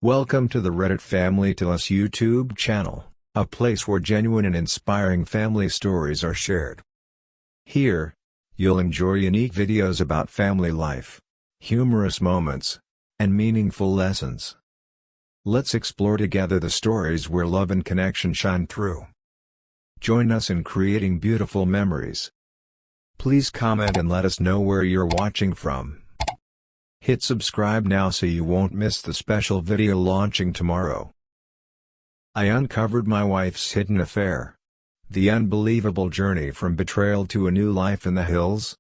Welcome to the Reddit Family to Us YouTube channel, a place where genuine and inspiring family stories are shared. Here, you'll enjoy unique videos about family life, humorous moments, and meaningful lessons. Let's explore together the stories where love and connection shine through. Join us in creating beautiful memories. Please comment and let us know where you're watching from. Hit subscribe now so you won't miss the special video launching tomorrow. I uncovered my wife's hidden affair. The unbelievable journey from betrayal to a new life in the hills.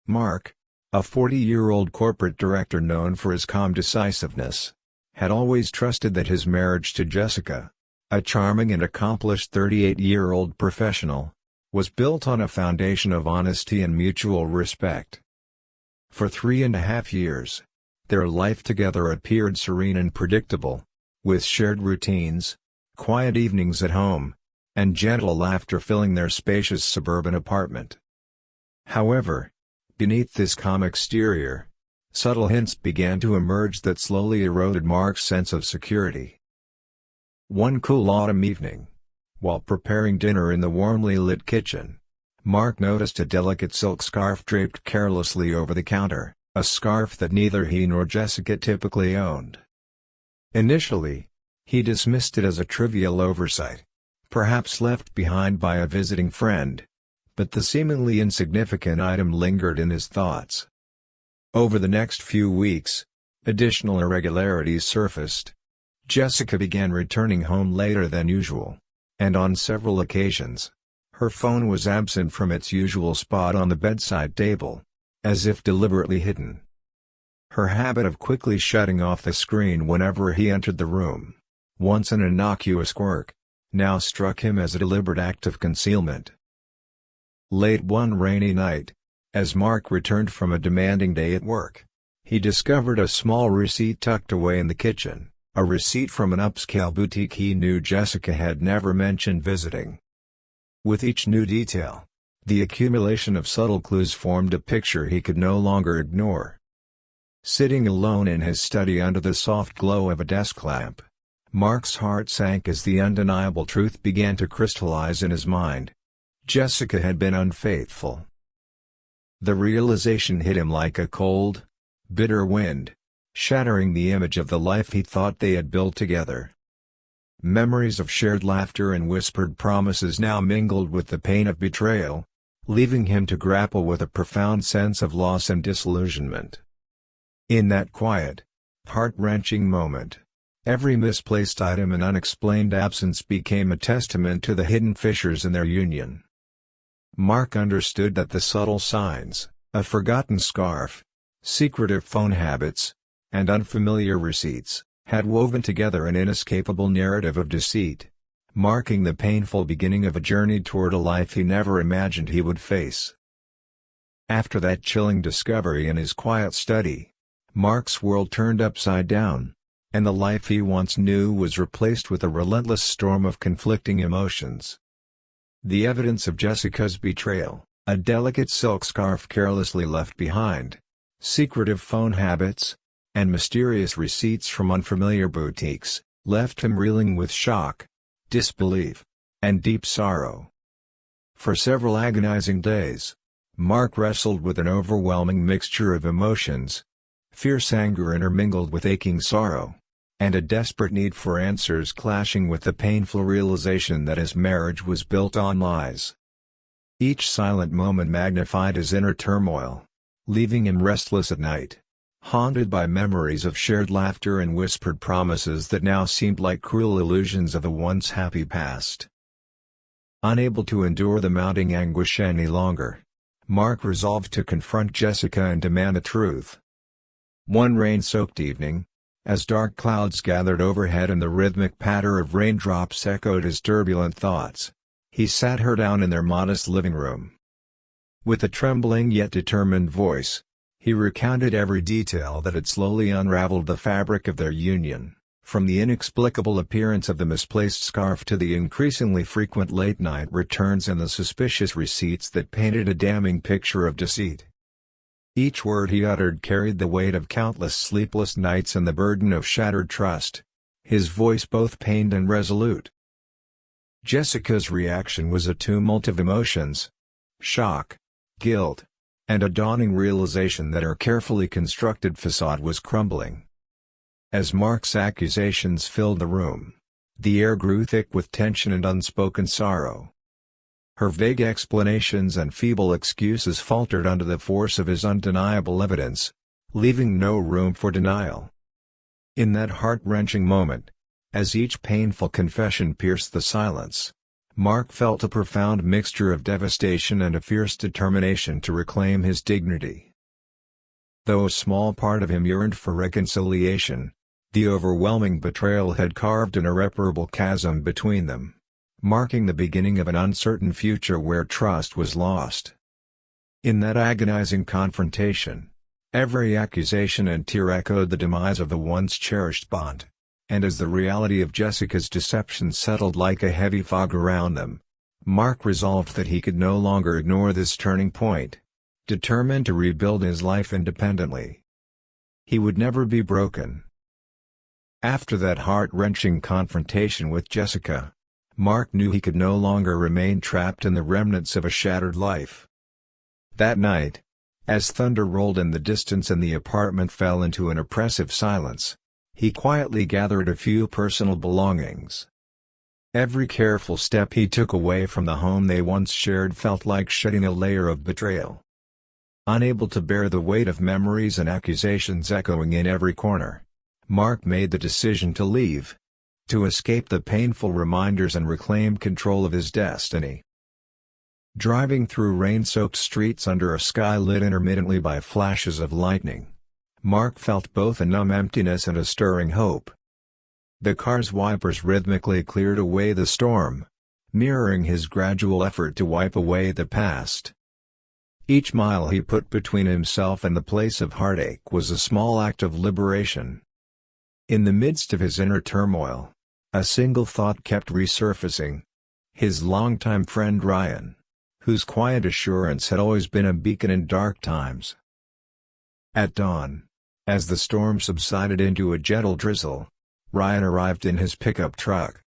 Mark, a 40-year-old corporate director known for his calm decisiveness, had always trusted that his marriage to Jessica, a charming and accomplished 38-year-old professional, was built on a foundation of honesty and mutual respect. For 3.5 years, their life together appeared serene and predictable, with shared routines, quiet evenings at home, and gentle laughter filling their spacious suburban apartment. However, beneath this calm exterior, subtle hints began to emerge that slowly eroded Mark's sense of security. One cool autumn evening, while preparing dinner in the warmly lit kitchen, Mark noticed a delicate silk scarf draped carelessly over the counter, a scarf that neither he nor Jessica typically owned. Initially, he dismissed it as a trivial oversight, perhaps left behind by a visiting friend, but the seemingly insignificant item lingered in his thoughts. Over the next few weeks, additional irregularities surfaced. Jessica began returning home later than usual, and on several occasions, her phone was absent from its usual spot on the bedside table, as if deliberately hidden. Her habit of quickly shutting off the screen whenever he entered the room, once an innocuous quirk, now struck him as a deliberate act of concealment. Late one rainy night, as Mark returned from a demanding day at work, he discovered a small receipt tucked away in the kitchen, a receipt from an upscale boutique he knew Jessica had never mentioned visiting. With each new detail, the accumulation of subtle clues formed a picture he could no longer ignore. Sitting alone in his study under the soft glow of a desk lamp, Mark's heart sank as the undeniable truth began to crystallize in his mind. Jessica had been unfaithful. The realization hit him like a cold, bitter wind, shattering the image of the life he thought they had built together. Memories of shared laughter and whispered promises now mingled with the pain of betrayal, leaving him to grapple with a profound sense of loss and disillusionment. In that quiet, heart-wrenching moment, every misplaced item and unexplained absence became a testament to the hidden fissures in their union. Mark understood that the subtle signs, a forgotten scarf, secretive phone habits, and unfamiliar receipts, had woven together an inescapable narrative of deceit, marking the painful beginning of a journey toward a life he never imagined he would face. After that chilling discovery in his quiet study, Mark's world turned upside down, and the life he once knew was replaced with a relentless storm of conflicting emotions. The evidence of Jessica's betrayal, a delicate silk scarf carelessly left behind, secretive phone habits, and mysterious receipts from unfamiliar boutiques, left him reeling with shock, disbelief, and deep sorrow. For several agonizing days, Mark wrestled with an overwhelming mixture of emotions, fierce anger intermingled with aching sorrow, and a desperate need for answers clashing with the painful realization that his marriage was built on lies. Each silent moment magnified his inner turmoil, leaving him restless at night, haunted by memories of shared laughter and whispered promises that now seemed like cruel illusions of a once happy past. Unable to endure the mounting anguish any longer, Mark resolved to confront Jessica and demand the truth. One rain-soaked evening, as dark clouds gathered overhead and the rhythmic patter of raindrops echoed his turbulent thoughts, he sat her down in their modest living room. With a trembling yet determined voice, he recounted every detail that had slowly unraveled the fabric of their union, from the inexplicable appearance of the misplaced scarf to the increasingly frequent late-night returns and the suspicious receipts that painted a damning picture of deceit. Each word he uttered carried the weight of countless sleepless nights and the burden of shattered trust, his voice both pained and resolute. Jessica's reaction was a tumult of emotions: shock, guilt, and a dawning realization that her carefully constructed facade was crumbling. As Mark's accusations filled the room, the air grew thick with tension and unspoken sorrow. Her vague explanations and feeble excuses faltered under the force of his undeniable evidence, leaving no room for denial. In that heart-wrenching moment, as each painful confession pierced the silence, Mark felt a profound mixture of devastation and a fierce determination to reclaim his dignity. Though a small part of him yearned for reconciliation, the overwhelming betrayal had carved an irreparable chasm between them, marking the beginning of an uncertain future where trust was lost. In that agonizing confrontation, every accusation and tear echoed the demise of the once cherished bond, and as the reality of Jessica's deception settled like a heavy fog around them, Mark resolved that he could no longer ignore this turning point, determined to rebuild his life independently. He would never be broken. After that heart-wrenching confrontation with Jessica, Mark knew he could no longer remain trapped in the remnants of a shattered life. That night, as thunder rolled in the distance and the apartment fell into an oppressive silence, he quietly gathered a few personal belongings. Every careful step he took away from the home they once shared felt like shedding a layer of betrayal. Unable to bear the weight of memories and accusations echoing in every corner, Mark made the decision to leave, to escape the painful reminders and reclaim control of his destiny. Driving through rain-soaked streets under a sky lit intermittently by flashes of lightning, Mark felt both a numb emptiness and a stirring hope. The car's wipers rhythmically cleared away the storm, mirroring his gradual effort to wipe away the past. Each mile he put between himself and the place of heartache was a small act of liberation. In the midst of his inner turmoil, a single thought kept resurfacing: his longtime friend Ryan, whose quiet assurance had always been a beacon in dark times. At dawn, as the storm subsided into a gentle drizzle, Ryan arrived in his pickup truck.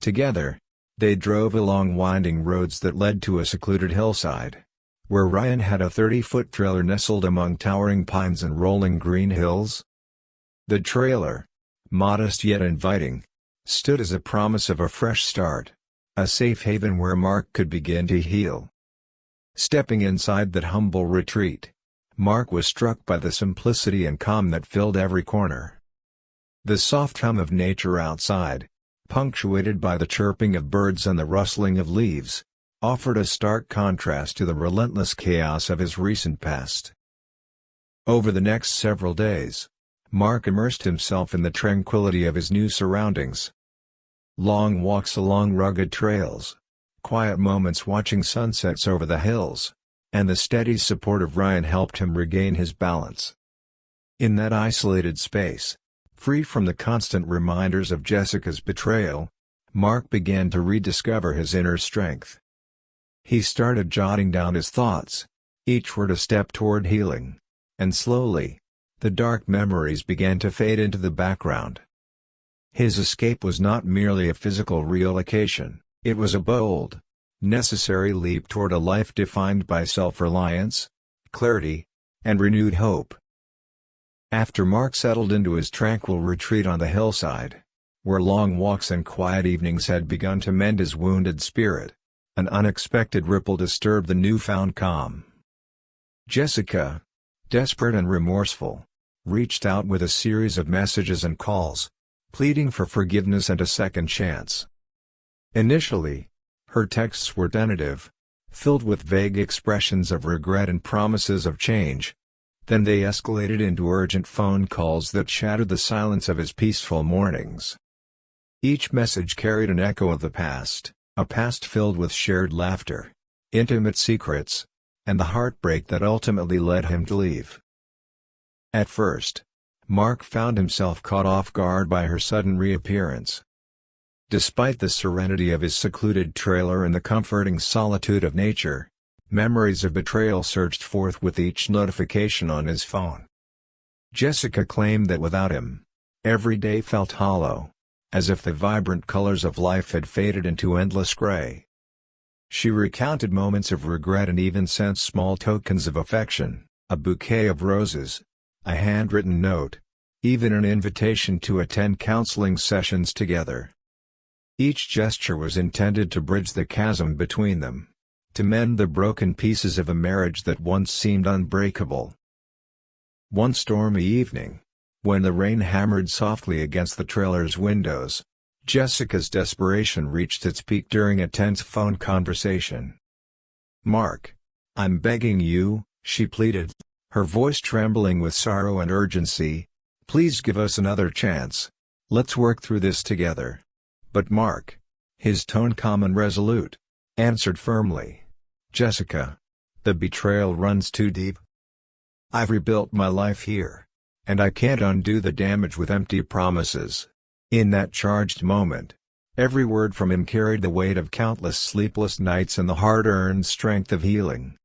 Together, they drove along winding roads that led to a secluded hillside, where Ryan had a 30-foot trailer nestled among towering pines and rolling green hills. The trailer, modest yet inviting, stood as a promise of a fresh start, a safe haven where Mark could begin to heal. Stepping inside that humble retreat, Mark was struck by the simplicity and calm that filled every corner. The soft hum of nature outside, punctuated by the chirping of birds and the rustling of leaves, offered a stark contrast to the relentless chaos of his recent past. Over the next several days, Mark immersed himself in the tranquility of his new surroundings. Long walks along rugged trails, quiet moments watching sunsets over the hills, and the steady support of Ryan helped him regain his balance. In that isolated space, free from the constant reminders of Jessica's betrayal, Mark began to rediscover his inner strength. He started jotting down his thoughts, each word a step toward healing, and slowly, the dark memories began to fade into the background. His escape was not merely a physical relocation, it was a bold, necessary leap toward a life defined by self-reliance, clarity, and renewed hope. After Mark settled into his tranquil retreat on the hillside, where long walks and quiet evenings had begun to mend his wounded spirit, an unexpected ripple disturbed the newfound calm. Jessica, desperate and remorseful, reached out with a series of messages and calls, pleading for forgiveness and a second chance. Initially, her texts were tentative, filled with vague expressions of regret and promises of change. Then they escalated into urgent phone calls that shattered the silence of his peaceful mornings. Each message carried an echo of the past, a past filled with shared laughter, intimate secrets, and the heartbreak that ultimately led him to leave. At first, Mark found himself caught off guard by her sudden reappearance. Despite the serenity of his secluded trailer and the comforting solitude of nature, Memories of betrayal surged forth with each notification on his phone. Jessica claimed that without him, every day felt hollow, as if the vibrant colors of life had faded into endless gray. She recounted moments of regret and even sent small tokens of affection, a bouquet of roses, a handwritten note, even an invitation to attend counseling sessions together. Each gesture was intended to bridge the chasm between them, to mend the broken pieces of a marriage that once seemed unbreakable. One stormy evening, when the rain hammered softly against the trailer's windows, Jessica's desperation reached its peak during a tense phone conversation. "Mark, I'm begging you," she pleaded, her voice trembling with sorrow and urgency. "Please give us another chance. Let's work through this together." But Mark, his tone calm and resolute, answered firmly, "Jessica, the betrayal runs too deep. I've rebuilt my life here, and I can't undo the damage with empty promises." In that charged moment, every word from him carried the weight of countless sleepless nights and the hard-earned strength of healing.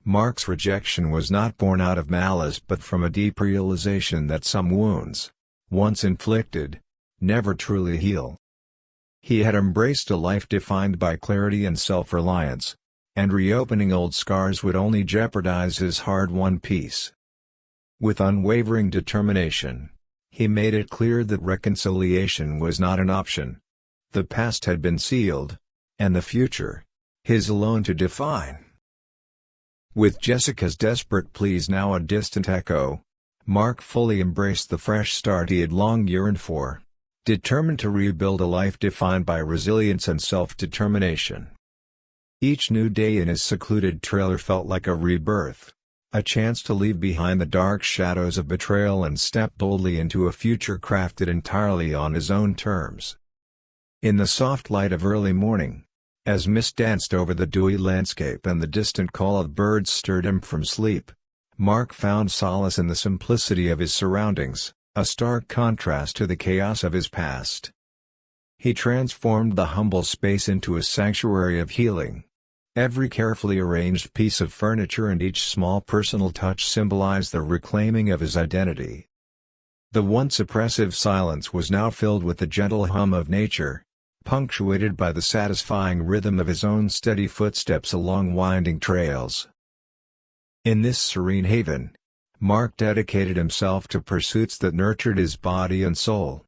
Mark's rejection was not born out of malice but from a deep realization that some wounds, once inflicted, never truly heal. He had embraced a life defined by clarity and self-reliance, and reopening old scars would only jeopardize his hard-won peace. With unwavering determination, he made it clear that reconciliation was not an option. The past had been sealed, and the future, his alone to define. With Jessica's desperate pleas now a distant echo, Mark fully embraced the fresh start he had long yearned for, determined to rebuild a life defined by resilience and self-determination. Each new day in his secluded trailer felt like a rebirth, a chance to leave behind the dark shadows of betrayal and step boldly into a future crafted entirely on his own terms. In the soft light of early morning, as mist danced over the dewy landscape and the distant call of birds stirred him from sleep, Mark found solace in the simplicity of his surroundings, a stark contrast to the chaos of his past. He transformed the humble space into a sanctuary of healing. Every carefully arranged piece of furniture and each small personal touch symbolized the reclaiming of his identity. The once oppressive silence was now filled with the gentle hum of nature, punctuated by the satisfying rhythm of his own steady footsteps along winding trails. In this serene haven, Mark dedicated himself to pursuits that nurtured his body and soul.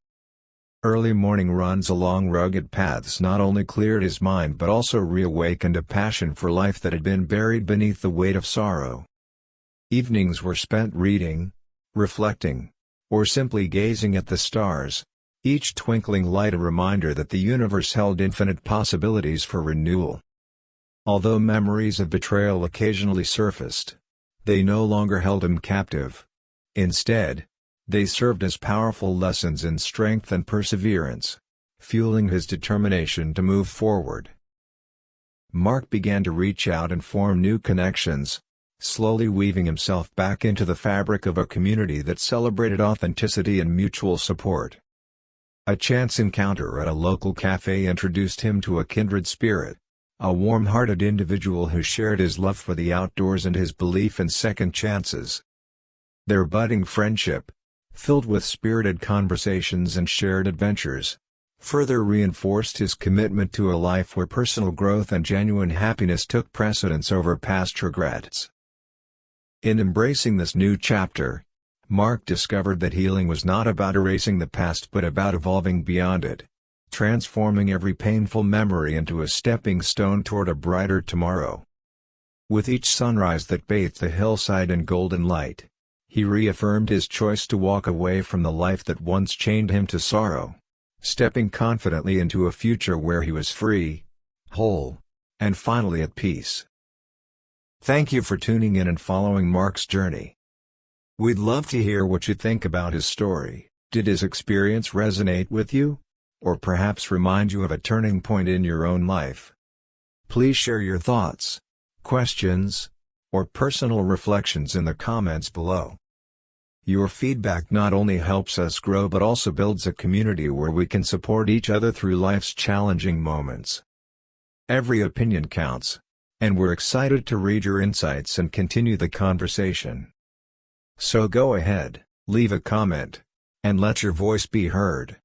Early morning runs along rugged paths not only cleared his mind but also reawakened a passion for life that had been buried beneath the weight of sorrow. Evenings were spent reading, reflecting, or simply gazing at the stars, each twinkling light a reminder that the universe held infinite possibilities for renewal. Although memories of betrayal occasionally surfaced, they no longer held him captive. Instead, they served as powerful lessons in strength and perseverance, fueling his determination to move forward. Mark began to reach out and form new connections, slowly weaving himself back into the fabric of a community that celebrated authenticity and mutual support. A chance encounter at a local cafe introduced him to a kindred spirit, a warm-hearted individual who shared his love for the outdoors and his belief in second chances. Their budding friendship, filled with spirited conversations and shared adventures, further reinforced his commitment to a life where personal growth and genuine happiness took precedence over past regrets. In embracing this new chapter, Mark discovered that healing was not about erasing the past but about evolving beyond it, transforming every painful memory into a stepping stone toward a brighter tomorrow. With each sunrise that bathed the hillside in golden light, he reaffirmed his choice to walk away from the life that once chained him to sorrow, stepping confidently into a future where he was free, whole, and finally at peace. Thank you for tuning in and following Mark's journey. We'd love to hear what you think about his story. Did his experience resonate with you? Or perhaps remind you of a turning point in your own life? Please share your thoughts, questions, or personal reflections in the comments below. Your feedback not only helps us grow but also builds a community where we can support each other through life's challenging moments. Every opinion counts, and we're excited to read your insights and continue the conversation. So go ahead, leave a comment, and let your voice be heard.